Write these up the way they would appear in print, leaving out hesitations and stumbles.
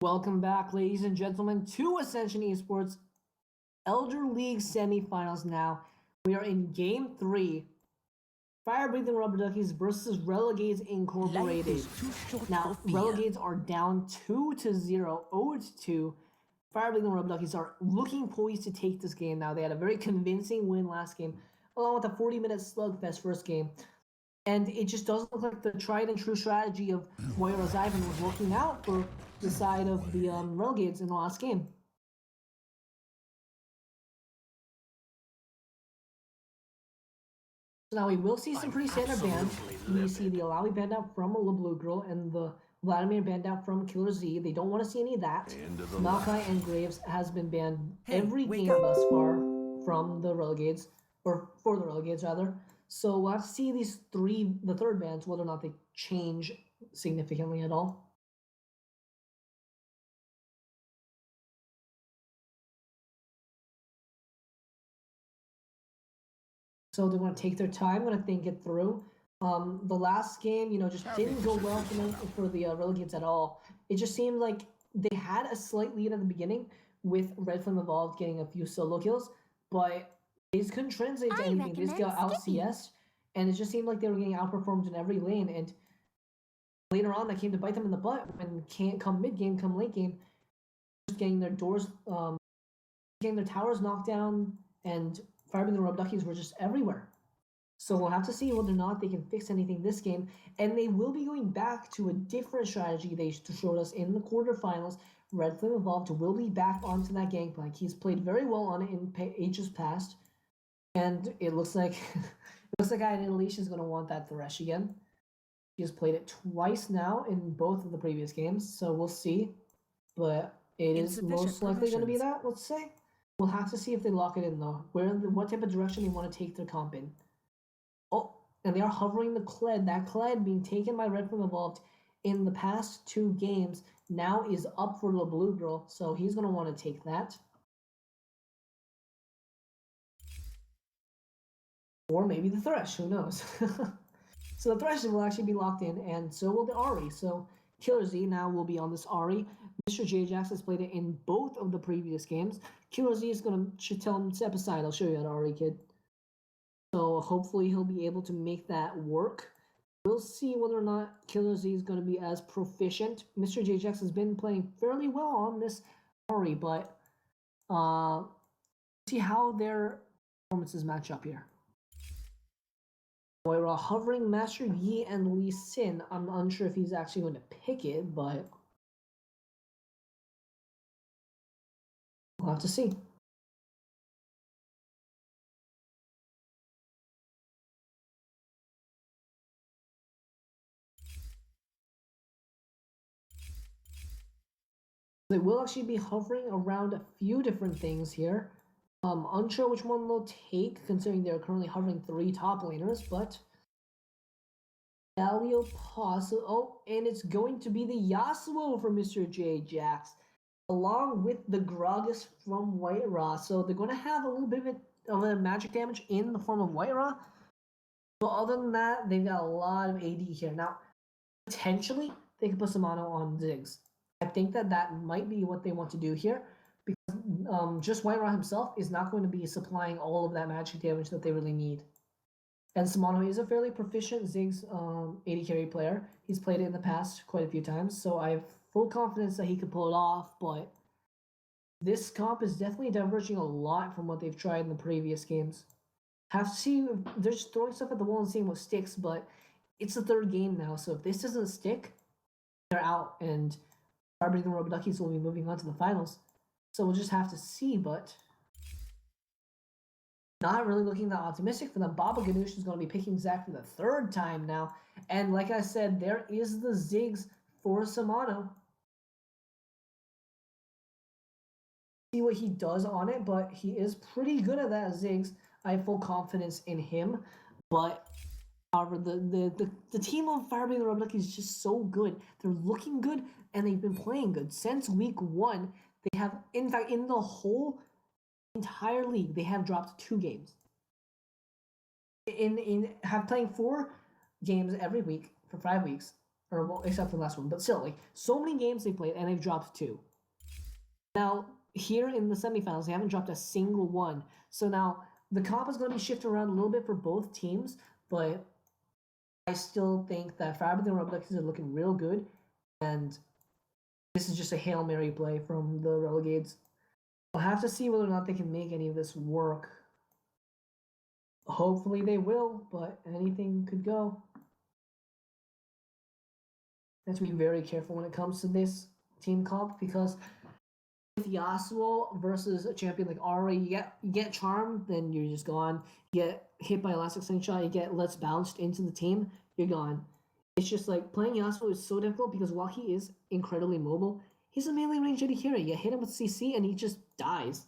Welcome back, ladies and gentlemen, to Ascension eSports Elder League Semifinals now. We are in Game 3. Fire-breathing Rubber Duckies versus Relegades Incorporated. Now, Relegades are down 2-0, 0-2. Fire-breathing Rubber Duckies are looking poised to take this game now. They had a very convincing win last game, along with a 40-minute slugfest first game. And it just doesn't look like the tried and true strategy of Moira Zyvan was working out for the side of the Relegades in the last game. So now we will see some pretty standard bans. We see the Alawi banned out from La Blue Girl and the Vladimir banned out from Killer Z. They don't want to see any of that. Malachi and Graves has been banned every game thus far from the Relegades, or for the Relegades rather. So we'll have to see the third bans, whether or not they change significantly at all. So they're going to take their time, going to think it through. The last game, just didn't go well for the Relegades at all. It just seemed like they had a slight lead at the beginning with Red Flame Evolved getting a few solo kills, but they just couldn't translate to anything. They just got LCS, and it just seemed like they were getting outperformed in every lane. And later on, that came to bite them in the butt when can't come mid game, come late game, just getting their doors, getting their towers knocked down, and Firebreathing Rub Duckies were just everywhere. So we'll have to see whether or not they can fix anything this game. And they will be going back to a different strategy they showed us in the quarterfinals. Red Flame Evolved will be back onto that gangplank. He's played very well on it in ages past. And it looks like Iron Unleashed is going to want that Thresh again. He has played it twice now in both of the previous games. So we'll see. But it is most likely going to be that, let's say. We'll have to see if they lock it in, though. What type of direction they want to take their comp in. Oh, and they are hovering the Kled. That Kled being taken by Red Flame Evolved in the past 2 games now is up for the Blue Girl, so he's going to want to take that. Or maybe the Thresh, who knows? So the Thresh will actually be locked in, and so will the Ahri. So Killer Z now will be on this Ahri. Mr. J-Jax has played it in both of the previous games. Killer Z is should tell him, step aside, I'll show you that Ahri, kid. So hopefully he'll be able to make that work. We'll see whether or not Killer Z is going to be as proficient. Mr. J-Jax has been playing fairly well on this Ahri, but see how their performances match up here. Moira hovering Master Yi and Lee Sin. I'm unsure if he's actually going to pick it, but we'll have to see. They will actually be hovering around a few different things here. Unsure which one they'll take, considering they're currently hovering 3 top laners, but Galio Posse. Oh, and it's going to be the Yasuo for Mr. J-Jax, along with the Gragas from White Raw. So they're going to have a little bit of a magic damage in the form of White Raw. But other than that, they've got a lot of AD here. Now, potentially, they could put Samano on Ziggs. I think that might be what they want to do here, because just White Raw himself is not going to be supplying all of that magic damage that they really need. And Samano is a fairly proficient Ziggs AD carry player. He's played it in the past quite a few times, so I have full confidence that he could pull it off, but this comp is definitely diverging a lot from what they've tried in the previous games. Have to see if they're just throwing stuff at the wall and seeing what sticks, but it's the 3rd game now, so if this doesn't stick, they're out, and Fire-breathing Rubber Duckies will be moving on to the finals. So we'll just have to see, but not really looking that optimistic for them. Baba Ganoush is going to be picking Zac for the 3rd time now. And like I said, there is the Ziggs for Samano. See what he does on it, but he is pretty good at that Ziggs. I have full confidence in him. But however, the team on Fire-breathing Rubber Duckies is just so good. They're looking good, and they've been playing good. Since week 1, they have, in fact, in the whole entire league, they have dropped 2 games. Have playing 4 games every week for 5 weeks. or well, except the last one, but still, like so many games they played and they've dropped 2. Now here in the semifinals, they haven't dropped a single one. So now the comp is going to be shifted around a little bit for both teams, but I still think that Fabric and Duckies are looking real good, and this is just a Hail Mary play from the Relegades. We'll have to see whether or not they can make any of this work. Hopefully they will, but anything could go. Have to be very careful when it comes to this team comp, because with Yasuo versus a champion like Ari, you get charmed, then you're just gone. You get hit by elastic slingshot, you get let's bounced into the team, you're gone. It's just like playing Yasuo is so difficult because while he is incredibly mobile, he's a melee range AD carry. You hit him with CC and he just dies.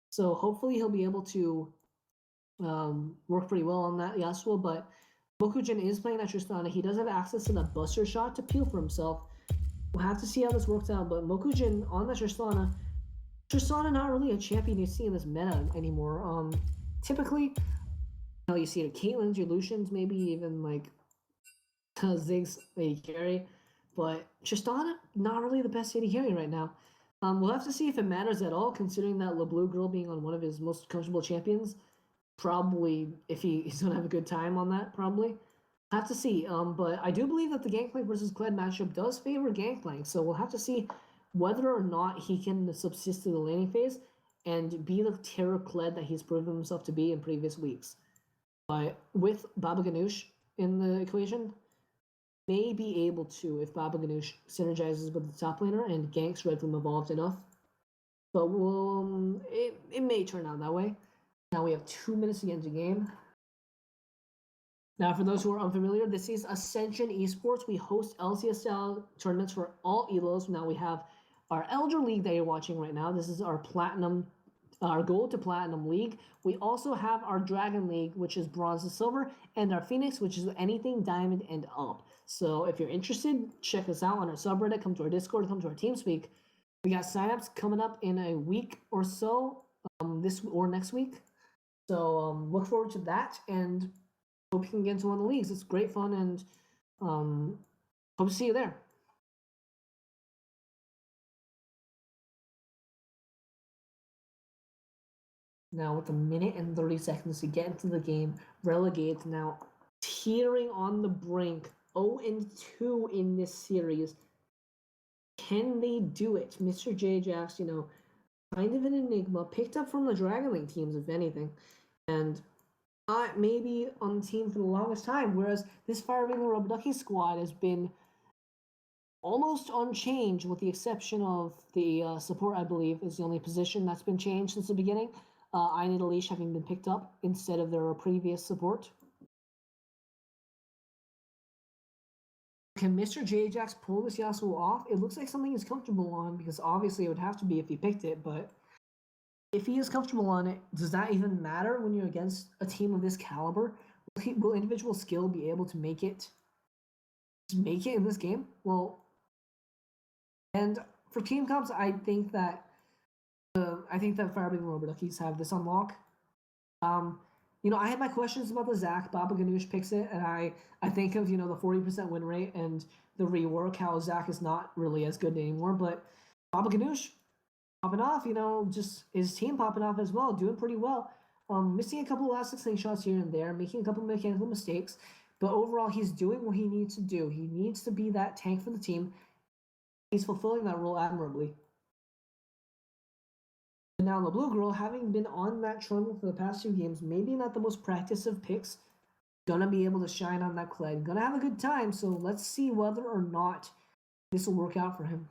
So hopefully he'll be able to work pretty well on that Yasuo, but Mokujin is playing that Tristana. He does have access to that Buster Shot to peel for himself. We'll have to see how this works out, but Mokujin on the Tristana not really a champion you see in this meta anymore. Typically, you see the Caitlyn's, your Lucians, maybe even like Ziggs AD carry, but Tristana not really the best AD carry right now. We'll have to see if it matters at all, considering that LeBlue Girl being on one of his most comfortable champions. Probably, if he's gonna have a good time on that, probably. Have to see. But I do believe that the Gangplank versus Kled matchup does favor Gangplank, so we'll have to see whether or not he can subsist through the laning phase and be the terror Kled that he's proven himself to be in previous weeks. But with Baba Ganoush in the equation, may be able to if Baba Ganoush synergizes with the top laner and ganks Red Room evolved enough. But it may turn out that way. Now we have 2 minutes to get into the game. Now, for those who are unfamiliar, this is Ascension eSports. We host LCS-style tournaments for all ELOs. Now we have our Elder League that you're watching right now. This is our gold to platinum league. We also have our Dragon League, which is bronze to silver, and our Phoenix, which is anything diamond and up. So if you're interested, check us out on our subreddit, come to our Discord, come to our TeamSpeak. We got signups coming up in a week or so, this or next week. So look forward to that, and hope you can get into one of the leagues. It's great fun, and hope to see you there. Now with a minute and 30 seconds to get into the game, Relegades now teetering on the brink, 0-2 in this series. Can they do it? Mr. J-Jax, kind of an enigma, picked up from the Dragon League teams, if anything, and not maybe on the team for the longest time, whereas this Fire Emblem Duckies squad has been almost unchanged, with the exception of the support, I believe, is the only position that's been changed since the beginning. I Need a Leash having been picked up instead of their previous support. Can Mr. J-Jax pull this Yasuo off? It looks like something he's comfortable on, because obviously it would have to be if he picked it, but if he is comfortable on it, does that even matter when you're against a team of this caliber? Will individual skill be able to make it in this game? Well, and for team comps, I think that Fire Emblem Duckies have this unlock. I had my questions about the Zac. Baba Ganoush picks it, and I think of the 40% win rate and the rework, how Zac is not really as good anymore. But Baba Ganoush popping off, just his team popping off as well, doing pretty well. Missing a couple of elastic slingshots here and there, making a couple of mechanical mistakes, but overall he's doing what he needs to do. He needs to be that tank for the team. He's fulfilling that role admirably. And now LeBlue Girl, having been on that trundle for the past 2 games, maybe not the most practice of picks, gonna be able to shine on that Kled. Gonna have a good time, so let's see whether or not this will work out for him.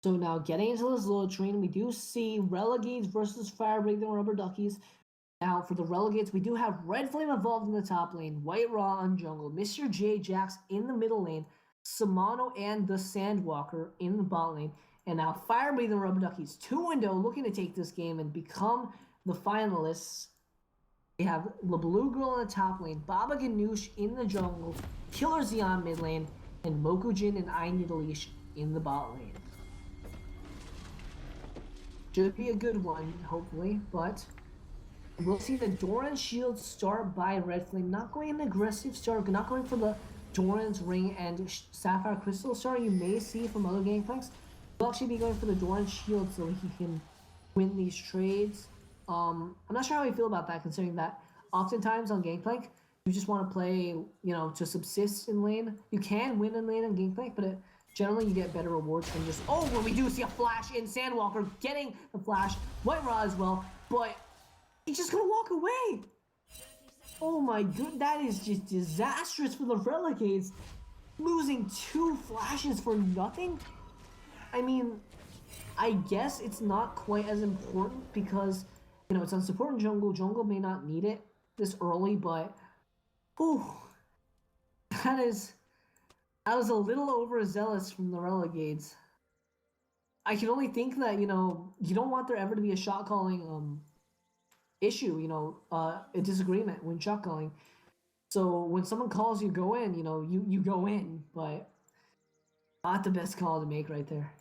So now getting into this little train, we do see Relegades versus Firebreathing Rubber Duckies. Now for the Relegades, we do have Red Flame involved in the top lane, White Raw on jungle, Mr. J Jax in the middle lane, Samano and the Sandwalker in the bot lane. And now Firebreathing Rubber Duckies 2-0 looking to take this game and become the finalists. We have the Blue Girl in the top lane, Baba Ganoush in the jungle, Killer Zeon mid lane, and Mokujin and I Need a Leash in the bot lane. Should be a good one, hopefully, but we'll see the Doran Shield start by Red Flame. Not going an aggressive start, not going for the Doran's Ring and Sapphire Crystal start you may see from other Gangplanks. We'll actually be going for the Doran Shield so he can win these trades. I'm not sure how I feel about that, considering that oftentimes on Gangplank, you just want to play, to subsist in lane. You can win in lane on Gangplank, but generally you get better rewards from just, when we do see a flash in Sandwalker getting the flash, White Raw as well, but he's just gonna walk away. Oh my god, that is just disastrous for the Relegades. Losing 2 flashes for nothing? I mean, I guess it's not quite as important because, it's on support in jungle. Jungle may not need it this early, but, that was a little overzealous from the Relegades. I can only think that, you don't want there ever to be a shot calling issue, a disagreement when shot calling. So when someone calls you go in, you go in, but not the best call to make right there.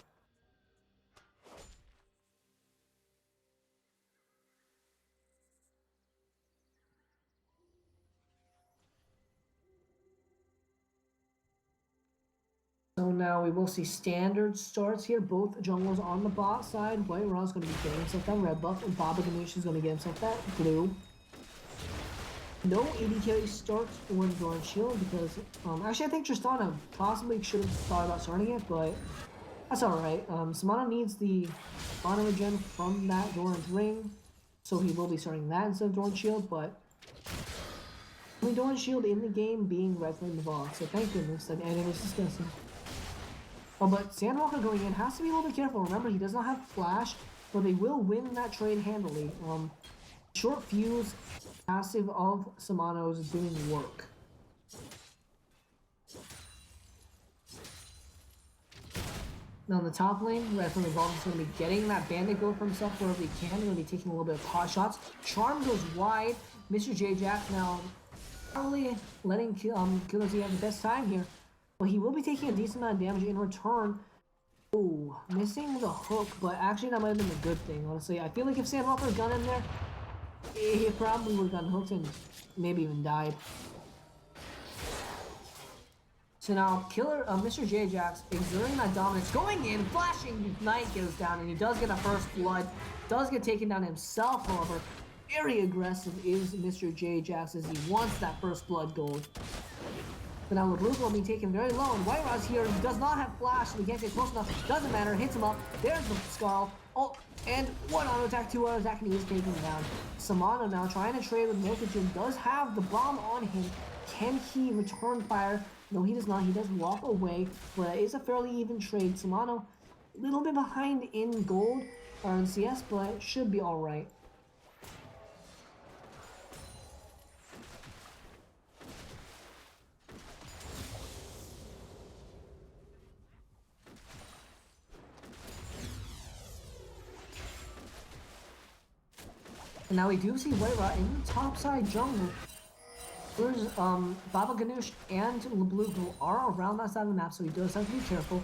So now we will see standard starts here. Both jungles on the bot side. White Raw's going to be getting himself that red buff, and Baba Ganoush is going to get himself that blue. No AD carry starts or Doran Shield because, actually I think Tristana possibly should have thought about starting it, but that's alright. Samana needs the honor regen from that Doran's ring, so he will be starting that instead of Doran Shield, but only Doran Shield in the game being Red Flame involved, so thank goodness that ended was disgusting. Oh, but Sandwalker going in has to be a little bit careful. Remember, he does not have flash, but they will win that trade handily. Short fuse, passive of Samano's doing work. Now in the top lane, Red Flame Evolved is going to be getting that bandit go for himself wherever he can. He's going to be taking a little bit of pot shots. Charm goes wide. Mr. J Jack now probably letting Killer Z have the best time here. But he will be taking a decent amount of damage in return. Ooh, missing the hook, but actually that might have been a good thing, honestly. I feel like if Sandwalker had gone in there, he probably would have gotten hooked and maybe even died. So now, Mr. J Jax exerting that dominance, going in, flashing Knight goes down, and he does get a first blood, does get taken down himself, however. Very aggressive is Mr. J Jax as he wants that first blood gold. But now LeBlanc will be taken very low, and White Raw's here. He does not have flash, so he can't get close enough. Doesn't matter, hits him up. There's the Scarl. Oh, and one auto attack, 2 auto attack, and he is taken down. Samano now trying to trade with Mokujin, does have the bomb on him. Can he return fire? No, he does not. He does walk away, but it is a fairly even trade. Samano a little bit behind in gold or in CS, but should be alright. And now we do see White Raw in the topside jungle. There's Baba Ganoush and LeBlanc who are around that side of the map, so he does have to be careful.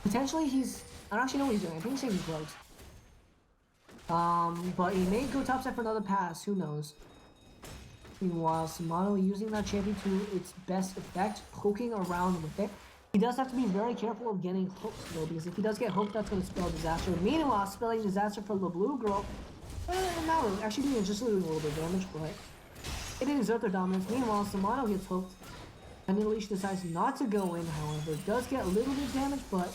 Potentially I don't actually know what he's doing. I think he's taking drugs. But he may go topside for another pass, who knows. Meanwhile, Samano using that champion to its best effect, poking around with it. He does have to be very careful of getting hooked though, because if he does get hooked, that's going to spell disaster. Meanwhile, spelling disaster for LeBlanc girl. Not really. Actually, just doing a little bit of damage, but it didn't exert their dominance. Meanwhile, Samano gets hooked. And Leash decides not to go in, however. Does get a little bit of damage, but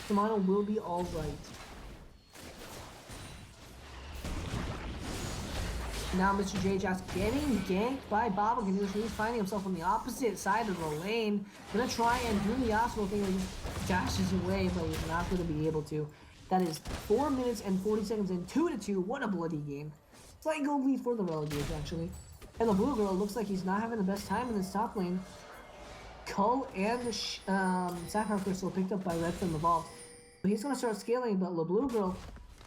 Samano will be alright. Now Mr. J Jax getting ganked by Baba Ganoush. He's finding himself on the opposite side of the lane. Gonna try and do the Yasuo thing where he just dashes away, but he's not going to be able to. That is 4 minutes and 40 seconds and 2-2. What a bloody game. Slight gold lead for the Relegades, actually. And the blue girl looks like he's not having the best time in this top lane. Cull and the Sapphire Crystal picked up by Red from Evolved. But he's going to start scaling, but the blue girl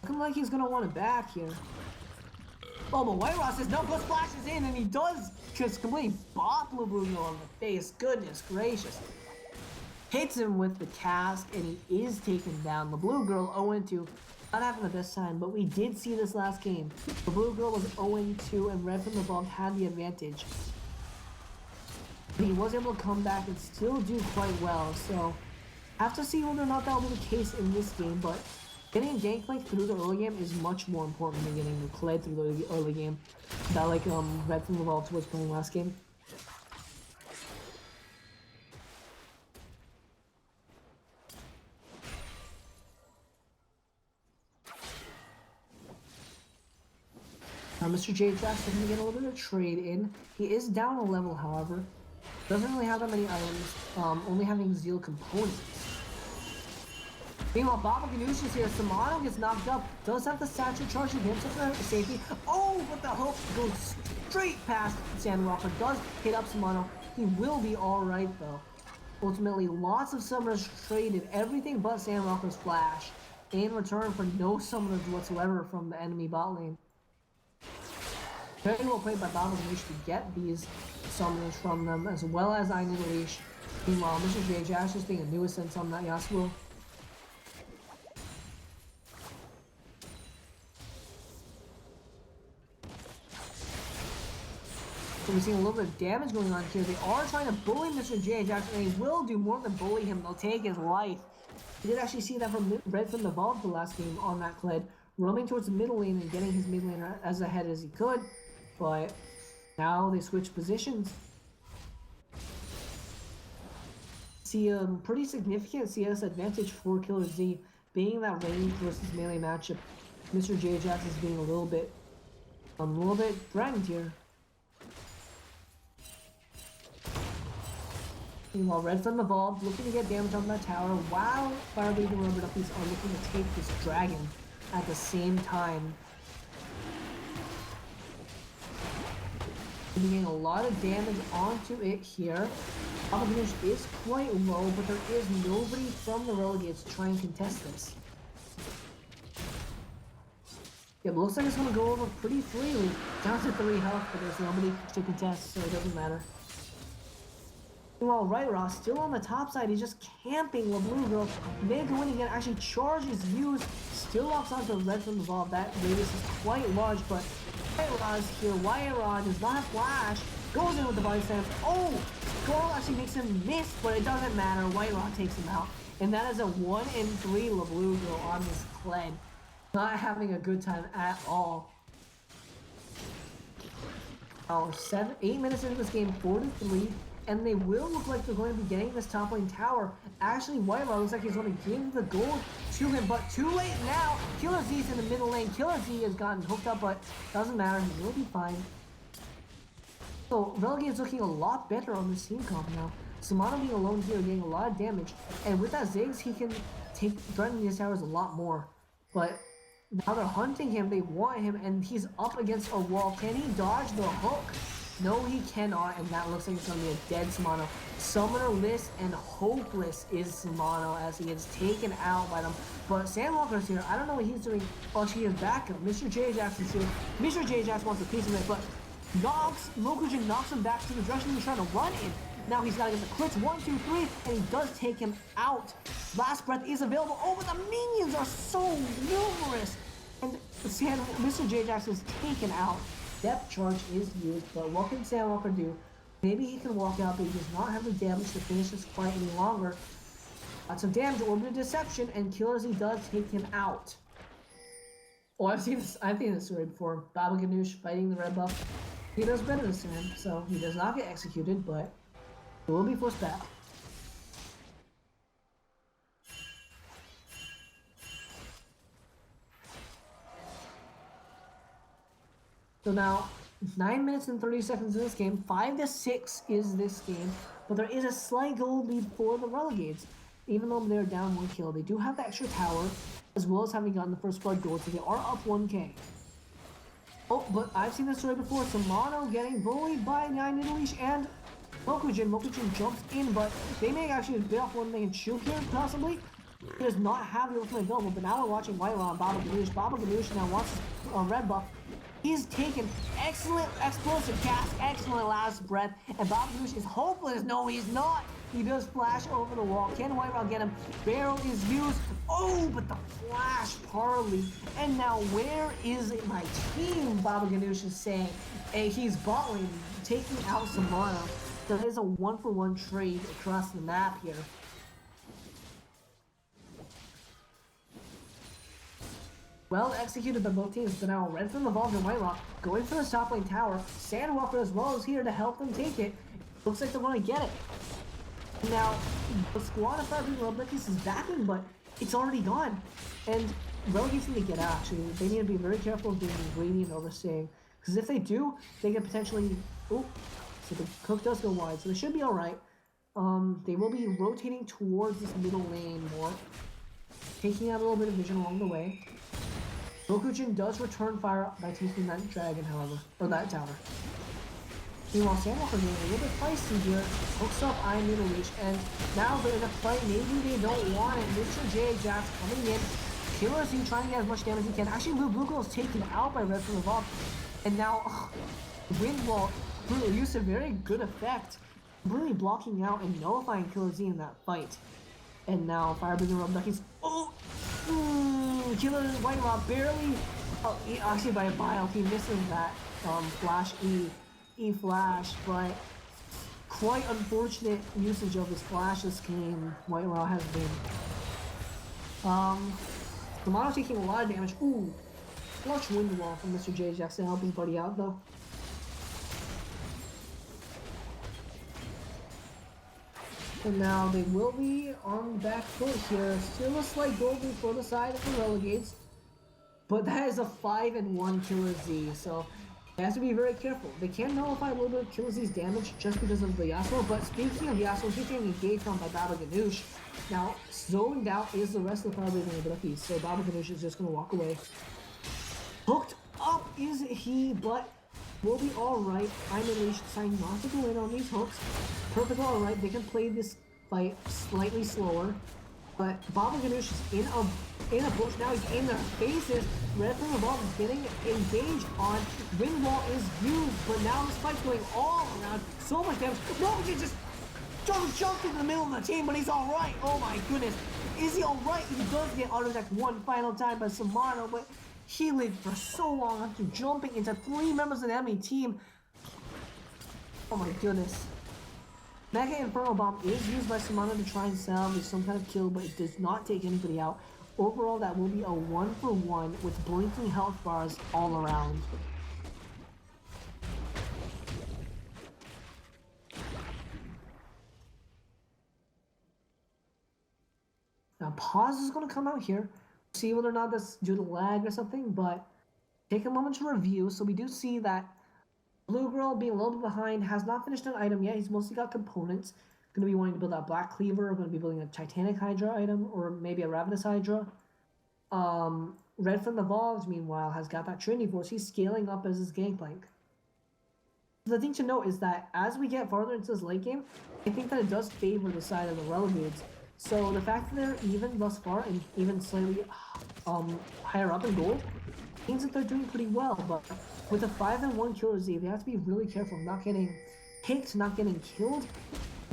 looking like he's going to want it back here. Oh, but White Ross says no, go splashes in, and he does just completely bop the blue girl on the face. Goodness gracious. Hits him with the cast, and he is taken down. The blue girl 0-2. Not having the best time, but we did see this last game. The blue girl was 0-2, and Red from the Bomb had the advantage. But he was able to come back and still do quite well, so have to see whether or not that will be the case in this game, but getting Gangplank through the early game is much more important than getting the Kled through the early game. That like Red from the Bomb was playing last game. Mr. J Jackson going to get a little bit of trade in. He is down a level, however. Doesn't really have that many items, only having Zeal components. Meanwhile, Baba Ganoush is here. Samano gets knocked up. Does have the satchel charge against him for safety. Oh, but the hook goes straight past Sandwalker. Does hit up Samano. He will be alright, though. Ultimately, lots of summoners traded everything but Sandwalker's flash in return for no summoners whatsoever from the enemy bot lane. Very well played by Baba Ganoush to get these summoners from them, as well as I Need a Leash. Meanwhile, Mr. J Jash just being a nuisance on that Yasuo. So we're seeing a little bit of damage going on here. They are trying to bully Mr. J Jackson, and they will do more than bully him. They'll take his life. We did actually see that from Red from the Vault the last game on that Kled, roaming towards the middle lane and getting his mid laner as ahead as he could. But now they switch positions. See a pretty significant CS advantage for Killer Z, being that range versus melee matchup. Mr. J Jax is being a little bit threatened here. Meanwhile, Red from the Vault looking to get damage on that tower, while Firebreathing Rubber Duckies are looking to take this dragon at the same time. Getting a lot of damage onto it here. Baba Ganoush is quite low, but there is nobody from the Relegades to try and contest this. Yeah, but looks like it's going to go over pretty freely. Down to 3 health, but there's nobody to contest, so it doesn't matter. Meanwhile, Right Ross still on the top side. He's just camping the blue girl. Mid going again, actually charges used. Still locks onto Red from the Vault. That radius is quite large, but White Ross here. White Ross does not have flash. Goes in with the body slam. Oh! Girl actually makes him miss, but it doesn't matter. White Ross takes him out. And that is a 1-3 LeBlue girl on this Kled. Not having a good time at all. Oh, 8 minutes into this game, 4-3. And they will look like they're going to be getting this top lane tower. Actually, White Ross looks like he's going to give the gold to him, but too late now. Killer Z's in the middle lane. Killer Z has gotten hooked up, but doesn't matter. He will be fine. So, Relegade's looking a lot better on this team comp now. Samano being alone here, getting a lot of damage. And with that Ziggs, he can threaten these towers a lot more. But now they're hunting him. They want him, and he's up against a wall. Can he dodge the hook? No, he cannot, and that looks like it's going to be a dead Samano. Summoner-less and hopeless is Samano as he gets taken out by them. But Sandwalker's here. I don't know what he's doing. Oh, she is back up. Mr. J Jackson's here. Mr. J Jackson wants a piece of it, but Lokujin knocks him back to the direction he's trying to run in. Now he's got to get the crits. 1, 2, 3, and he does take him out. Last breath is available. Oh, but the minions are so numerous. And Mr. J Jackson is taken out. Depth charge is used, but what can Sandwalker do? Maybe he can walk out, but he does not have the damage to finish this fight any longer. Lots of damage, Orbital Deception, and Killer Z does take him out. Oh, I've seen this story before. Baba Ganoush fighting the red buff. He does better this time, so he does not get executed, but he will be forced back. So now, 9 minutes and 30 seconds in this game. 5-6 is this game, but there is a slight goal lead for the Relegades. even though they're down 1 kill, they do have the extra tower, as well as having gotten the first blood gold, so they are up 1k. Oh, but I've seen this story before. Samano getting bullied by Nidaleesh and Mokujin. Mokujin jumps in, but they may actually bit off one thing and shoot here, possibly. He does not have the ultimate available, but now we're watching White Raw and Baba Ganoush. Baba Ganoush now wants red buff. He's taken excellent explosive cast, excellent last breath, and Baba Ganoush is hopeless. No, he's not. He does flash over the wall. Can White Raw get him? Barrel is used. Oh, but the flash parley. And now where is my team? Baba Ganoush is saying. Hey, he's bot lane, taking out Samana. There is a 1-for-1 trade across the map here. Well executed by both teams, but now Red from Evolved and White Rock going for the top lane tower. Sandwalker as well is here to help them take it. Looks like they want to get it. Now, the squad of Relegades is backing, but it's already gone. And Relegades need to get out, actually. They need to be very careful of doing greedy and overstaying. Because if they do, they can potentially... Oh, so the cook does go wide, so they should be alright. They will be rotating towards this middle lane more. Taking out a little bit of vision along the way. Mokujin does return fire by taking that dragon, however, or that tower. Meanwhile, Sandwalker getting a little bit feisty here, hooks up Nidaleesh, and now they're in a fight. Maybe they don't want it. Mr. J Jax coming in. Killer Z trying to get as much damage as he can. Actually, Blue Girl is taken out by Red from Evolved, and now Wind Wall used a very good effect, really blocking out and nullifying Killer Z in that fight. And now Firebreathing Rob Duckies. Oh! Killer White Rob barely. Oh, actually by a bile, he misses that flash E flash, but quite unfortunate usage of his flash this game. White Raw has been. Samano taking a lot of damage. Ooh, flush wind wall from Mr. J Jackson to help his buddy out though. And now they will be on the back foot here. Still a slight goal for the side of the Relegades. But that is a 5-1 Killer Z, so they have to be very careful. They can nullify a little bit of Killer Z's damage just because of the Yasuo, but speaking of Yasuo, he's getting engaged on by Baba Ganoush. Now, zoned out is the rest of the Firebreathing of the Duckies, so Baba Ganoush is just going to walk away. Hooked up is he, but will be alright. Nidaleesh deciding not to go in on these hooks. Perfectly alright. They can play this fight slightly slower. But Baba Ganoush is in a bush. Now he's in their faces. Red from Evolved is getting engaged on. Wind Wall is used, but now this fight's going all around. So much damage. Mokujin just jumped into the middle of the team, but he's alright. Oh my goodness. Is he alright? He does get auto-attacked one final time by Samano, but he lived for so long after jumping into 3 members of the enemy team. Oh my goodness. Mega Inferno Bomb is used by Samano to try and salvage some kind of kill, but it does not take anybody out. Overall, that will be a 1-for-1 with blinking health bars all around. Now, pause is going to come out here. See whether or not that's due to lag or something, but take a moment to review. So we do see that Blue Girl being a little bit behind, has not finished an item yet. He's mostly got components. Going to be wanting to build that Black Cleaver, going to be building a Titanic Hydra item, or maybe a Ravenous Hydra. Red from Evolved, meanwhile, has got that Trinity Force. He's scaling up as his gangplank. The thing to note is that as we get farther into this late game, I think that it does favor the side of the Relegades. So the fact that they're even thus far and even slightly higher up in gold means that they're doing pretty well. But with a 5-1 Killer Z, they have to be really careful not getting picked, not getting killed.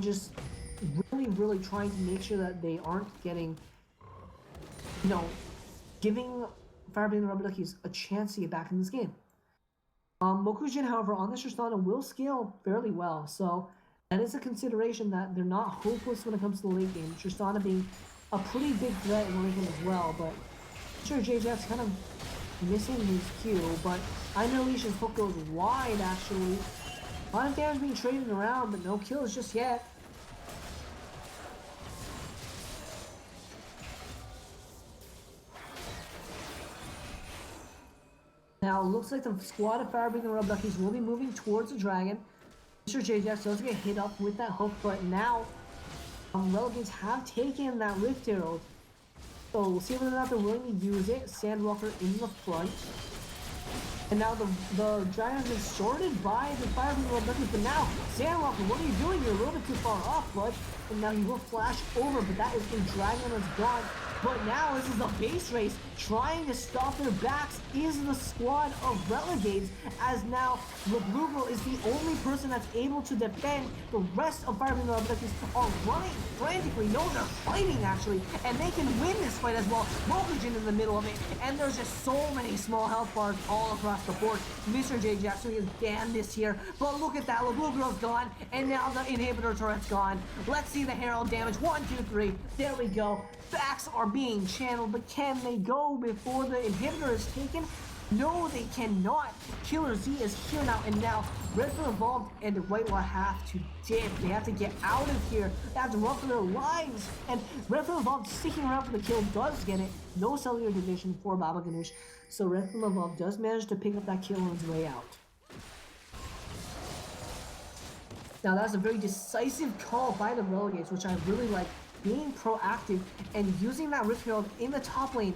Just really trying to make sure that they aren't getting, you know, giving Firebreathing Rubber Duckies a chance to get back in this game. Mokujin, however, on this Tristana will scale fairly well, so that is a consideration that they're not hopeless when it comes to the late game. Tristana being a pretty big threat in the late game as well, but sure, JJ's kind of missing his cue, but Nidaleesh's hook goes wide, actually. A lot of damage being traded around, but no kills just yet. Now, it looks like the squad of Firebreathing Rub Duckies will be moving towards the dragon. Mr. JJX does get hit up with that hook, but now Relegades have taken that Rift Herald. So we'll see whether or not they're willing to use it. Sandwalker in the front. And now the Dragon has been sorted by the Fire Beam Duckies, but now, Sandwalker, what are you doing? You're a little bit too far off, bud. And now he will flash over, but that is the Dragon that's gone. But now this is a base race. Trying to stop their backs is the squad of Relegades, as now the Blue Girl is the only person that's able to defend. The rest of Fire Beam Duckies are running frantically. No, they're fighting actually, and they can win this fight as well. Mokugen in the middle of it, and there's just so many small health bars all across the board. Mr. J Jackson is damn this here, but look at that. The Blue Girl's gone, and now the inhibitor turret's gone. Let's see the Herald damage. 1, 2, 3. There we go. Backs are being channeled, but can they go before the inhibitor is taken? No, they cannot. Killer Z is here now, and now Redfall Evolved and the Whitelaw have to dip. They have to get out of here. They have to run for their lives. And Redfall Evolved sticking around for the kill does get it. No cellular division for Baba Ganoush. So Redfall Evolved does manage to pick up that kill on his way out. Now that's a very decisive call by the Relegades, which I really like. Being proactive and using that Rift Herald in the top lane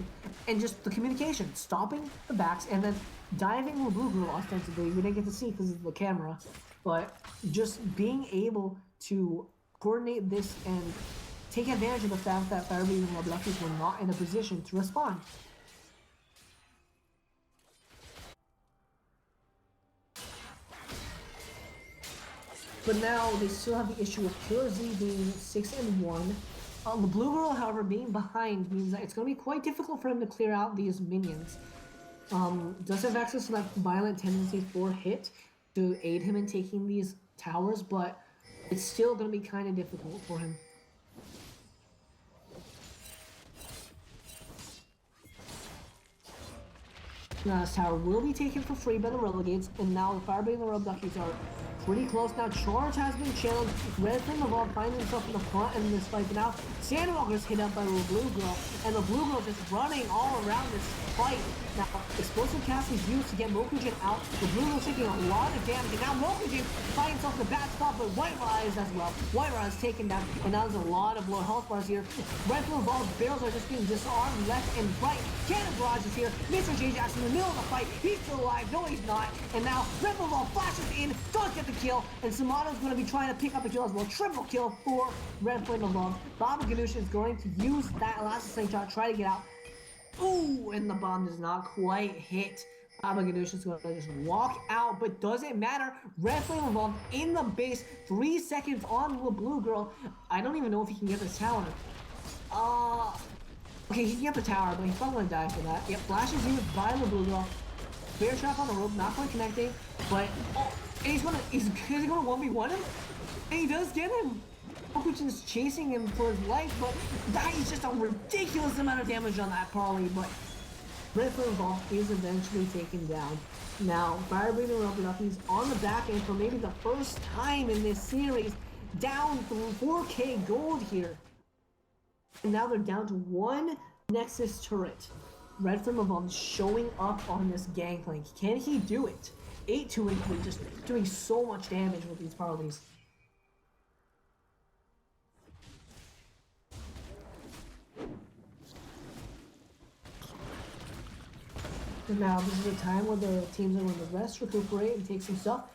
and just the communication, stopping the backs and then diving with Blue Girl ostensibly. We didn't get to see because of the camera, but just being able to coordinate this and take advantage of the fact that Firebeam and Duckies were not in a position to respond. But now they still have the issue of Killer Z being 6-1. The Blue Girl, however, being behind means that it's going to be quite difficult for him to clear out these minions. Does have access to that violent tendency for hit to aid him in taking these towers, but it's still going to be kind of difficult for him. Now this tower will be taken for free by the Relegades, and now the Firebeam and the Duckies are pretty close. Now Charge has been challenged. Red from the Vault finds himself in the front in this fight, but now Sandwalker's hit up by the Blue Girl, and the Blue Girl just running all around this fight. Now Explosive Cast is used to get Mokugen out. The Blue Girl's taking a lot of damage, and now Mokugen finds himself in the bad spot, but White Rise as well. White Rise taken down, and now there's a lot of low health bars here. Red from the Vault's barrels are just being disarmed left and right. Cannon Barrage is here. Mr. J Jackson in the middle of the fight. He's still alive. No, he's not. And now Red from the Vault flashes in, does get the kill, and Samano's going to be trying to pick up a kill as well. Triple kill for Red Flame Evolved. Baba Ganoush is going to use that last slingshot, try to get out. Ooh, and the bomb does not quite hit. Baba Ganoush is going to just walk out, but doesn't matter. Red Flame Evolved in the base, 3 seconds on the Blue Girl. I don't even know if he can get this tower. Okay, he can get the tower, but he's probably going to die for that. Yep, flashes used by the Blue Girl. Bear trap on the rope, not quite connecting, but and he's gonna 1v1 him, and he does get him. Mokugen's chasing him for his life, but that is just a ridiculous amount of damage on that parley. But Red Flame Evolved is eventually taken down. Now, Firebeam and Rubber Duckies on the back end for maybe the first time in this series, down through 4K gold here. And now they're down to 1 Nexus turret. Red Flame Evolved showing up on this gangplank. Can he do it? 8-2-8, just doing so much damage with these parleys. And now this is a time where the teams are going to rest, recuperate, and take some stuff.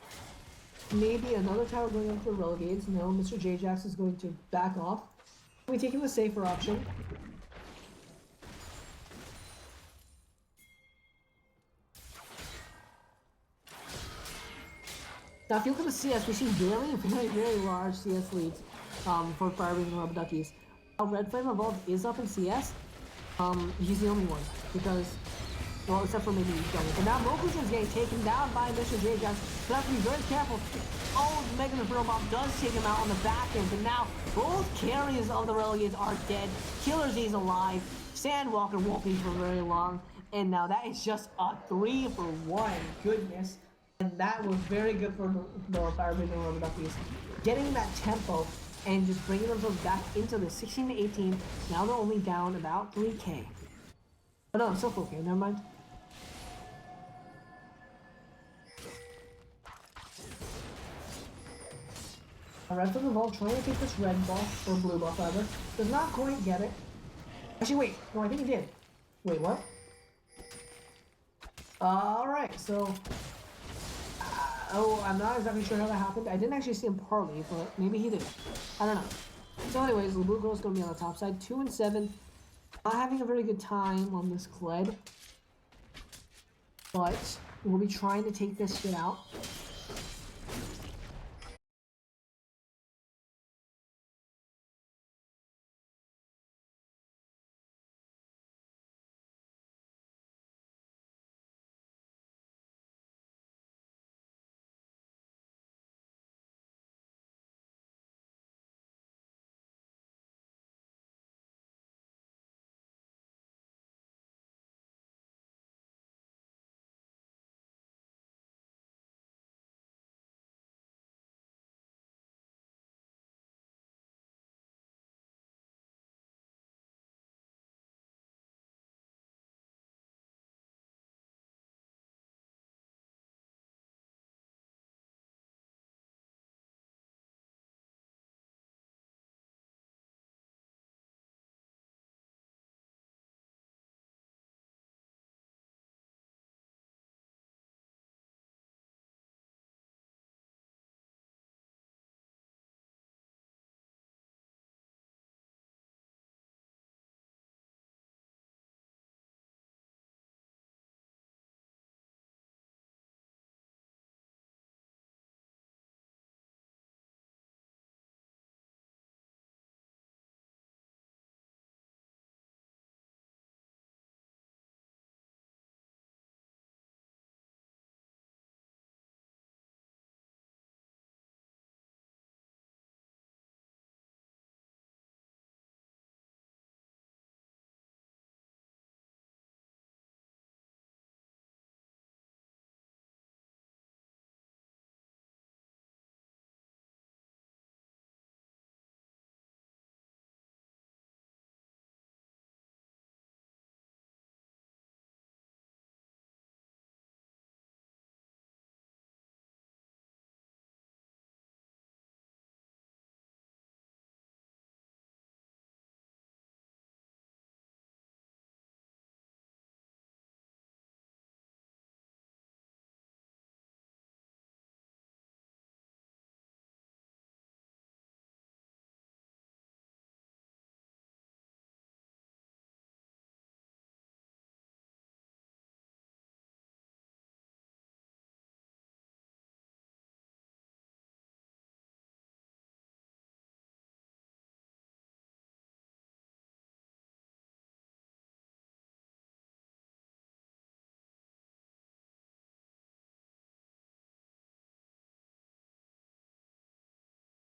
Maybe another tower going up for Relegades. No, Mr. J-Jax is going to back off. We're taking the safer option. Now, if you look at the CS, we see very large CS leads for Firebeam and Rubber Duckies. Red Flame Evolved is up in CS. He's the only one because, well, except for maybe Johnny. But now Mokugen's getting taken down by Mr. J Jackson. So have to be very careful. Oh, the Mega Inferno Bomb does take him out on the back end, but now both carriers of the Relegades are dead. Killer Z's alive. Sandwalker won't be for very long. And now that is just a 3-for-1. Goodness. And that was very good for the Firebeam and Rubber Duckies. Getting that tempo and just bringing themselves back into the 16-18. Now they're only down about 3K. Oh no, I'm still 4K, never mind. Red for the ball, trying to take this red ball, or blue buff rather. Does not quite get it. Actually, wait. No, I think he did. Wait, what? Alright, so... oh, I'm not exactly sure how that happened. I didn't actually see him parlay, but maybe he did. I don't know. So anyways, the blue girl's going to be on the top side. 2 and 7. Not having a very good time on this Kled. But we'll be trying to take this shit out.